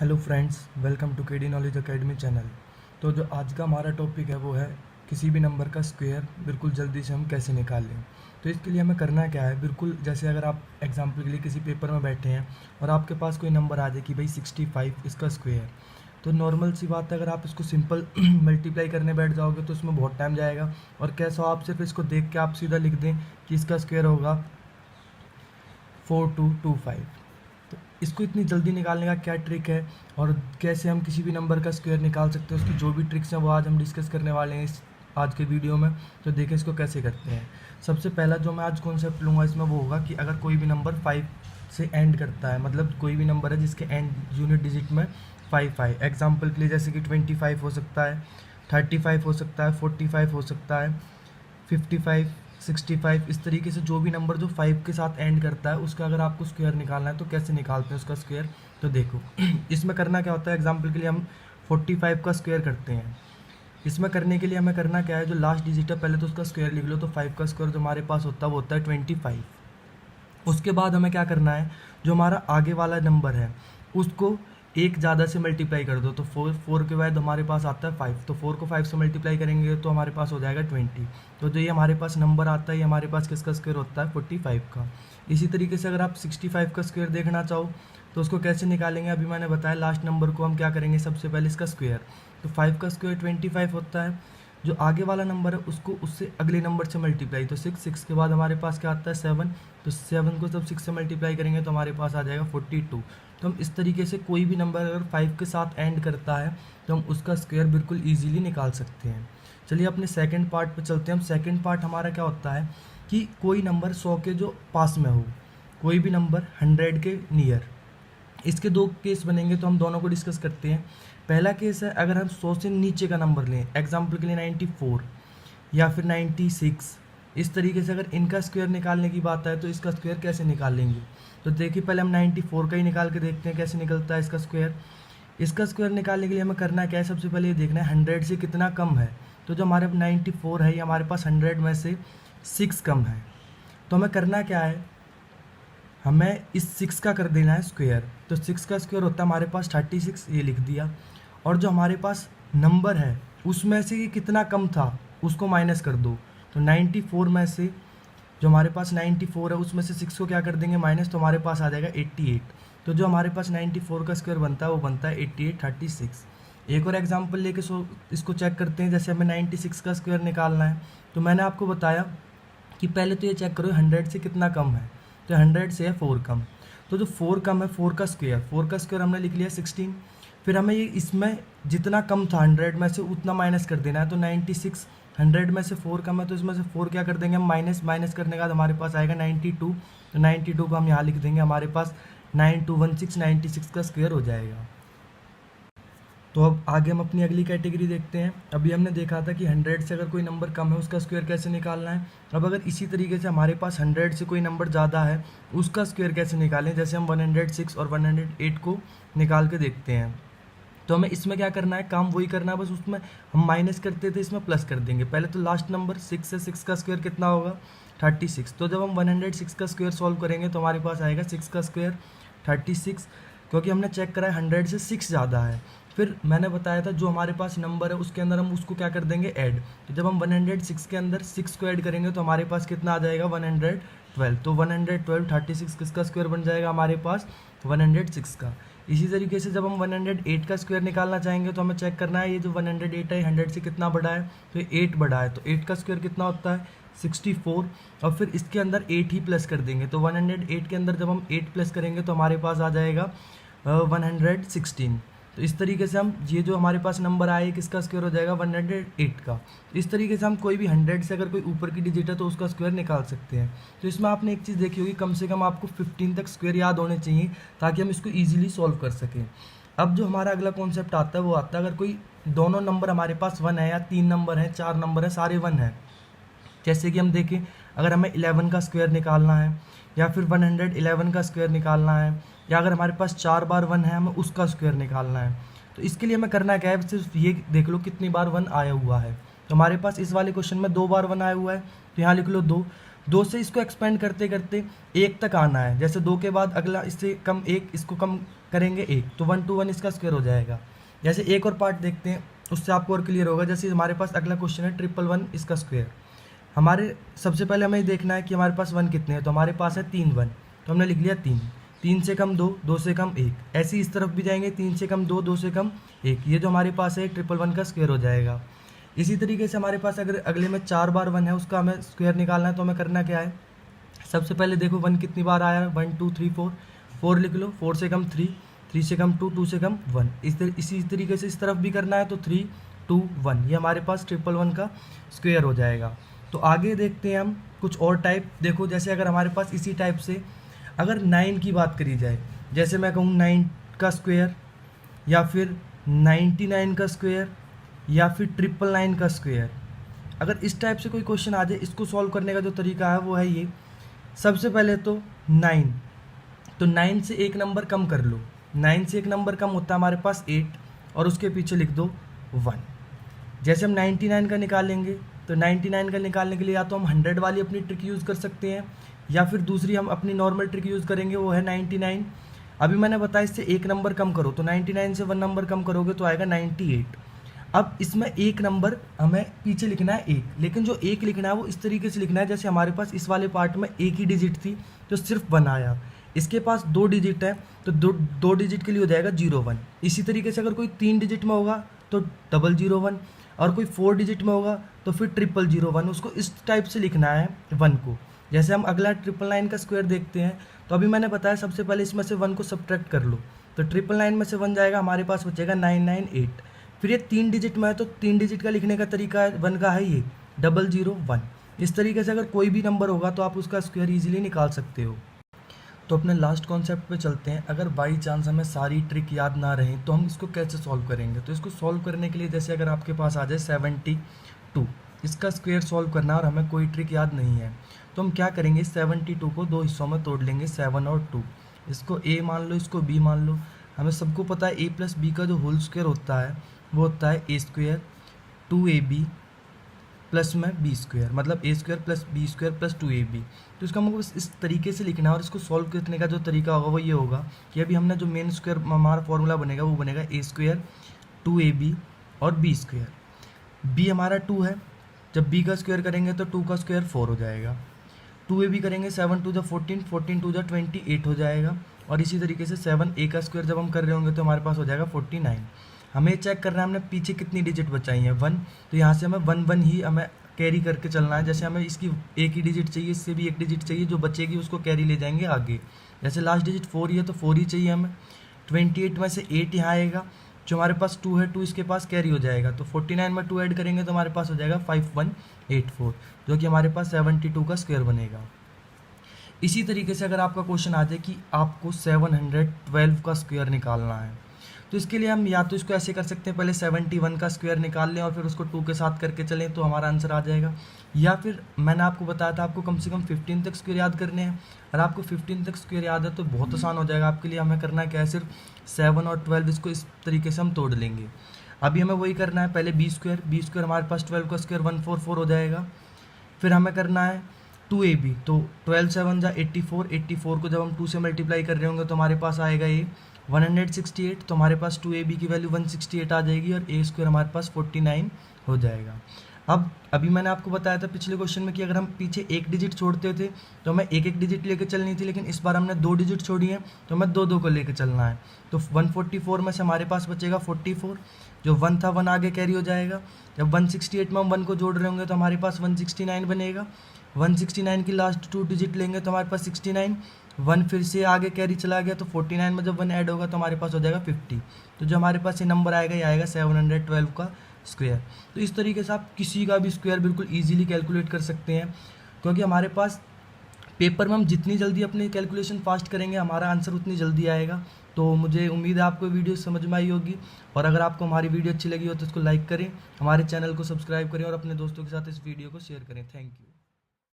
Hello friends, welcome to KD knowledge academy channel. तो जो आज का हमारा टॉपिक है वो है किसी भी नंबर का स्क्वायर बिल्कुल जल्दी से हम कैसे निकाल लें। तो इसके लिए हमें करना क्या है, बिल्कुल जैसे अगर आप एग्जांपल के लिए किसी पेपर में बैठे हैं और आपके पास कोई नंबर आ जाए कि भाई 65 इसका स्क्वायर, तो नॉर्मल सी बात है, अगर आप इसको सिंपल मल्टीप्लाई करने बैठ जाओगे तो इसमें बहुत टाइम जाएगा। और कैसा आप सिर्फ इसको देख के आप सीधा लिख दें कि इसका स्क्वायर होगा 4225। तो इसको इतनी जल्दी निकालने का क्या ट्रिक है और कैसे हम किसी भी नंबर का स्क्वायर निकाल सकते हैं, उसकी जो भी ट्रिक्स हैं वो आज हम डिस्कस करने वाले हैं इस आज के वीडियो में। तो देखें इसको कैसे करते हैं। सबसे पहला जो मैं आज कॉन्सेप्ट लूँगा इसमें वो होगा कि अगर कोई भी नंबर 5 से एंड करता है, मतलब कोई भी नंबर है जिसके एंड यूनिट डिजिट में 5 आए। एग्जाम्पल के लिए जैसे कि 25 हो सकता है, 35 हो सकता है, 45 हो सकता है, 55, 65, इस तरीके से जो भी नंबर जो 5 के साथ एंड करता है उसका अगर आपको स्क्वायर निकालना है तो कैसे निकालते हैं उसका स्क्वायर। तो देखो इसमें करना क्या होता है, एग्जांपल के लिए हम 45 का स्क्वायर करते हैं। इसमें करने के लिए हमें करना क्या है, जो लास्ट डिजिट है पहले तो उसका स्क्वायर लिख लो। तो 5 का स्क्वायर जो हमारे पास होता है वो होता है 25। उसके बाद हमें क्या करना है, जो हमारा आगे वाला नंबर है उसको एक ज़्यादा से मल्टीप्लाई कर दो। तो 4 के बाद हमारे पास आता है 5, तो 4 को 5 से मल्टीप्लाई करेंगे तो हमारे पास हो जाएगा 20। तो जो ये हमारे पास नंबर आता है ये हमारे पास किसका स्क्वायर होता है, 45 का। इसी तरीके से अगर आप 65 का स्क्वायर देखना चाहो तो उसको कैसे निकालेंगे, अभी मैंने बताया लास्ट नंबर को हम क्या करेंगे, सबसे पहले इसका स्क्वायर। तो 5 का स्क्वायर 25 होता है, जो आगे वाला नंबर है उसको उससे अगले नंबर से मल्टीप्लाई। तो 6 के बाद हमारे पास क्या आता है 7, तो 7 को जब 6 से मल्टीप्लाई करेंगे तो हमारे पास आ जाएगा 42। तो हम इस तरीके से कोई भी नंबर अगर 5 के साथ एंड करता है तो हम उसका स्क्वायर बिल्कुल ईजिली निकाल सकते हैं। चलिए अपने सेकंड पार्ट पे चलते हैं। हम सेकंड पार्ट हमारा क्या होता है कि कोई नंबर 100 के जो पास में हो, कोई भी नंबर 100 के नियर। इसके दो केस बनेंगे तो हम दोनों को डिस्कस करते हैं। पहला केस है अगर हम 100 से नीचे का नंबर लें, एग्जाम्पल के लिए 94 या फिर 96, इस तरीके से अगर इनका स्क्वायर निकालने की बात है तो इसका स्क्वायर कैसे निकालेंगे। तो देखिए पहले हम 94 का ही निकाल के देखते हैं कैसे निकलता है इसका स्क्वायर। इसका स्क्वायर निकालने के लिए हमें करना क्या है, सबसे पहले ये देखना है 100 से कितना कम है। तो जो हमारे 94 है ये हमारे पास 100 में से 6 कम है। तो हमें करना क्या है, हमें इस 6 का कर देना है स्क्वायर। तो 6 का स्क्वायर होता है हमारे पास 36, ये लिख दिया। और जो हमारे पास नंबर है उसमें से ये कितना कम था उसको माइनस कर दो। तो 94 में से जो हमारे पास 94 है उसमें से 6 को क्या कर देंगे माइनस, तो हमारे पास आ जाएगा 88। तो जो हमारे पास 94 का स्क्वायर बनता है वो बनता है 88, 36। एक और एग्जांपल लेके इसको चेक करते हैं। जैसे हमें 96 का स्क्वायर निकालना है तो मैंने आपको बताया कि पहले तो ये चेक करो 100 से कितना कम है। तो 100 से है 4 कम। तो जो 4 कम है 4 का स्क्वायर हमने लिख लिया 16। फिर हमें ये इसमें जितना कम था 100 में से उतना माइनस कर देना है। तो 96, 100 में से 4 कम है तो इसमें से 4 क्या कर देंगे हम माइनस, माइनस करने के बाद हमारे पास आएगा 92। तो 92 को हम यहाँ लिख देंगे, हमारे पास 9216, 96 का स्क्वायर हो जाएगा। तो अब आगे हम अपनी अगली कैटेगरी देखते हैं। अभी हमने देखा था कि 100 से अगर कोई नंबर कम है उसका स्क्वायर कैसे निकालना है। अब अगर इसी तरीके से हमारे पास 100 से कोई नंबर ज़्यादा है उसका स्क्वायर कैसे निकालें, जैसे हम 106 और 108 को निकाल के देखते हैं। तो हमें इसमें क्या करना है, काम वही करना है, बस उसमें हम माइनस करते थे इसमें प्लस कर देंगे। पहले तो लास्ट नंबर 6 से 6 का स्क्वायर कितना होगा 36। तो जब हम 106 का स्क्वायर सॉल्व करेंगे तो हमारे पास आएगा 6 का स्क्वायर 36, क्योंकि हमने चेक करा है 100 से 6 ज़्यादा है। फिर मैंने बताया था जो हमारे पास नंबर है उसके अंदर हम उसको क्या कर देंगे ऐड। तो जब हम 106 के अंदर 6 को ऐड करेंगे तो हमारे पास कितना आ जाएगा 112। तो 112 36 किसका स्क्वायर बन जाएगा हमारे पास 106 का। इसी तरीके से जब हम 108 का स्क्वायर निकालना चाहेंगे तो हमें चेक करना है ये जो 108 है 100 से कितना बड़ा है, तो 8 बड़ा है। तो 8 का स्क्वायर कितना होता है 64, और फिर इसके अंदर 8 ही प्लस कर देंगे। तो 108 के अंदर जब हम 8 प्लस करेंगे तो हमारे पास आ जाएगा 116। तो इस तरीके से हम ये जो हमारे पास नंबर आए किसका स्क्वायर हो जाएगा 108 का। इस तरीके से हम कोई भी 100 से अगर कोई ऊपर की डिजिट है तो उसका स्क्वायर निकाल सकते हैं। तो इसमें आपने एक चीज़ देखी होगी, कम से कम आपको 15 तक स्क्वायर याद होने चाहिए ताकि हम इसको ईजिली सॉल्व कर सकें। अब जो हमारा अगला कॉन्सेप्ट आता है वो आता है अगर कोई दोनों नंबर हमारे पास 1 है या 3 नंबर हैं 4 नंबर हैं सारे 1 हैं। जैसे कि हम देखें अगर हमें 11 का स्क्वायर निकालना है या फिर 111 का स्क्वायर निकालना है, या अगर हमारे पास 4 बार 1 है हमें उसका स्क्वायर निकालना है। तो इसके लिए हमें करना क्या है, सिर्फ ये देख लो कितनी बार 1 आया हुआ है। तो हमारे पास इस वाले क्वेश्चन में 2 बार 1 आया हुआ है तो यहाँ लिख लो 2। 2 से इसको एक्सपेंड करते करते 1 तक आना है। जैसे 2 के बाद अगला इससे कम 1, इसको कम करेंगे 1, तो 1 to 1 इसका स्क्वायर हो जाएगा। जैसे एक और पार्ट देखते हैं, उससे आपको और क्लियर होगा। जैसे हमारे पास अगला क्वेश्चन है 111 इसका स्क्वायर। हमारे सबसे पहले हमें देखना है कि हमारे पास 1 कितने हैं, तो हमारे पास है 3 1, तो हमने लिख लिया 3। 3 से कम 2, 2 से कम 1, ऐसे इस तरफ भी जाएंगे, 3 से कम 2, 2 से कम 1, ये जो हमारे पास है 111 का स्क्वायर हो जाएगा। इसी तरीके से हमारे पास अगर अगले में 4 बार 1 है, उसका हमें स्क्वायर निकालना है, तो हमें करना क्या है, सबसे पहले देखो 1 कितनी बार आया है, 1 2 3 4, 4 लिख लो, 4 से कम 3, 3 से कम 2, 2 से कम 1, इसी तरीके से इस तरफ भी करना है, तो 3 2 1, ये हमारे पास 111 का स्क्वायर हो जाएगा। तो आगे देखते हैं हम कुछ और टाइप। देखो जैसे अगर हमारे पास इसी टाइप से अगर 9 की बात करी जाए, जैसे मैं कहूँ 9 का स्क्वायर, या फिर 99 का स्क्वायर, या फिर 999 का स्क्वायर, अगर इस टाइप से कोई क्वेश्चन आ जाए, इसको सॉल्व करने का जो तरीका है वो है ये। सबसे पहले तो 9, तो 9 से एक नंबर कम कर लो। 9 से एक नंबर कम होता है हमारे पास 8, और उसके पीछे लिख दो 1। जैसे हम 99 का निकालेंगे, तो 99 का निकालने के लिए या तो हम 100 वाली अपनी ट्रिक यूज़ कर सकते हैं, या फिर दूसरी हम अपनी नॉर्मल ट्रिक यूज़ करेंगे, वो है 99। अभी मैंने बताया इससे एक नंबर कम करो, तो 99 से 1 नंबर कम करोगे तो आएगा 98। अब इसमें एक नंबर हमें पीछे लिखना है 1, लेकिन जो 1 लिखना है वो इस तरीके से लिखना है, जैसे हमारे पास इस वाले पार्ट में एक ही डिजिट थी तो सिर्फ 1 आया। इसके पास 2 डिजिट है, तो दो डिजिट के लिए हो जाएगा 01। इसी तरीके से अगर कोई 3 डिजिट में होगा तो 001, और कोई 4 डिजिट में होगा तो फिर 0001। उसको इस टाइप से लिखना है 1 को। जैसे हम अगला 999 का स्क्वायर देखते हैं, तो अभी मैंने बताया सबसे पहले इसमें से 1 को सब्ट्रैक्ट कर लो, तो 999 में से 1 जाएगा, हमारे पास बचेगा 998। फिर ये 3 डिजिट में है, तो 3 डिजिट का लिखने का तरीका है 1 का है ये 001। इस तरीके से अगर कोई भी नंबर होगा तो आप उसका स्क्वायर ईजिली निकाल सकते हो। तो अपने लास्ट कॉन्सेप्ट पे चलते हैं। अगर बाई चांस हमें सारी ट्रिक याद ना रहे तो हम इसको कैसे सॉल्व करेंगे। तो इसको सॉल्व करने के लिए जैसे अगर आपके पास आ जाए 72, इसका स्क्वायर सॉल्व करना और हमें कोई ट्रिक याद नहीं है, तो हम क्या करेंगे, 72 को 2 हिस्सों में तोड़ लेंगे, 7 और 2। इसको a मान लो, इसको b मान लो। हमें सबको पता है a प्लस बी का जो होल स्क्वायर होता है वो होता है a स्क्वायर 2ab प्लस में बी स्क्वायर, मतलब a square plus B square plus 2ab। तो इसका हमको बस इस तरीके से लिखना है, और इसको सॉल्व करने का जो तरीका होगा वो ये होगा कि अभी हमने जो मेन स्क्वायर हमारा फॉर्मूला बनेगा वो बनेगा a स्क्वायर 2ab और b स्क्वायर। b हमारा 2 है, जब b का स्क्वायर करेंगे तो 2 का स्क्वायर 4 हो जाएगा। 2ab करेंगे 7 2 14, 14 2 28 हो जाएगा। और इसी तरीके से 7a का स्क्वायर जब हम कर रहे होंगे तो हमारे पास हो जाएगा 49। हमें चेक करना है हमने पीछे कितनी डिजिट बचाई हैं 1, तो यहाँ से हमें 1 1 ही हमें कैरी करके चलना है। जैसे हमें इसकी एक ही डिजिट चाहिए, इससे भी एक डिजिट चाहिए, जो बचेगी उसको कैरी ले जाएंगे आगे। जैसे लास्ट डिजिट 4 ही है तो 4 ही चाहिए हमें। 28 में से 8 यहाँ आएगा, जो हमारे पास 2 है 2 इसके पास कैरी हो जाएगा, तो 49 में 2 ऐड करेंगे तो हमारे पास हो जाएगा 5184, जो कि हमारे पास 72 का स्क्वायर बनेगा। इसी तरीके से अगर आपका क्वेश्चन आ जाए कि आपको 712 का स्क्वायर निकालना है, तो इसके लिए हम या तो इसको ऐसे कर सकते हैं, पहले 71 का स्क्वायर निकाल लें और फिर उसको 2 के साथ करके चलें तो हमारा आंसर आ जाएगा। या फिर मैंने आपको बताया था आपको कम से कम 15 तक स्क्वायर याद करने हैं। अगर आपको 15 तक स्क्वायर याद है तो बहुत आसान हो जाएगा आपके लिए। हमें करना क्या है, सिर्फ 7 और 12 इसको इस तरीके से हम तोड़ लेंगे। अभी हमें वही करना है, पहले बी स्क्वायर हमारे पास 12 का स्क्वायर 144 हो जाएगा। फिर हमें करना है 2ab, तो 12 7 जा 84, 84 को जब हम 2 से मल्टीप्लाई कर रहे होंगे तो हमारे पास आएगा ये 168, तो हमारे पास 2ab की वैल्यू 168 आ जाएगी और a स्क्वायर हमारे पास 49 हो जाएगा। अब अभी मैंने आपको बताया था पिछले क्वेश्चन में कि अगर हम पीछे एक डिजिट छोड़ते थे तो हमें एक एक डिजिट लेके चलनी थी, लेकिन इस बार हमने 2 डिजिट छोड़ी है तो हमें 2 2 को लेके चलना है। तो 144 में से हमारे पास बचेगा 44, जो 1 था 1 आगे कैरी हो जाएगा। जब 168 में हम 1 को जोड़ रहे होंगे तो हमारे पास 169 बनेगा। 169 की लास्ट 2 डिजिट लेंगे तो हमारे पास 69, 1 फिर से आगे कैरी चला गया तो 49 में जब 1 ऐड होगा तो हमारे पास हो जाएगा 50। तो जो हमारे पास ये नंबर आएगा ये आएगा 712 का स्क्वायर। तो इस तरीके से आप किसी का भी स्क्वायर बिल्कुल ईजिली कैलकुलेट कर सकते हैं, क्योंकि हमारे पास पेपर में हम जितनी जल्दी अपनी कैलकुलेशन फास्ट करेंगे हमारा आंसर उतनी जल्दी आएगा। तो मुझे उम्मीद है आपको वीडियो समझ में आई होगी, और अगर आपको हमारी वीडियो अच्छी लगी हो तो इसको लाइक करें, हमारे चैनल को सब्सक्राइब करें और अपने दोस्तों के साथ इस वीडियो को शेयर करें। Thank you.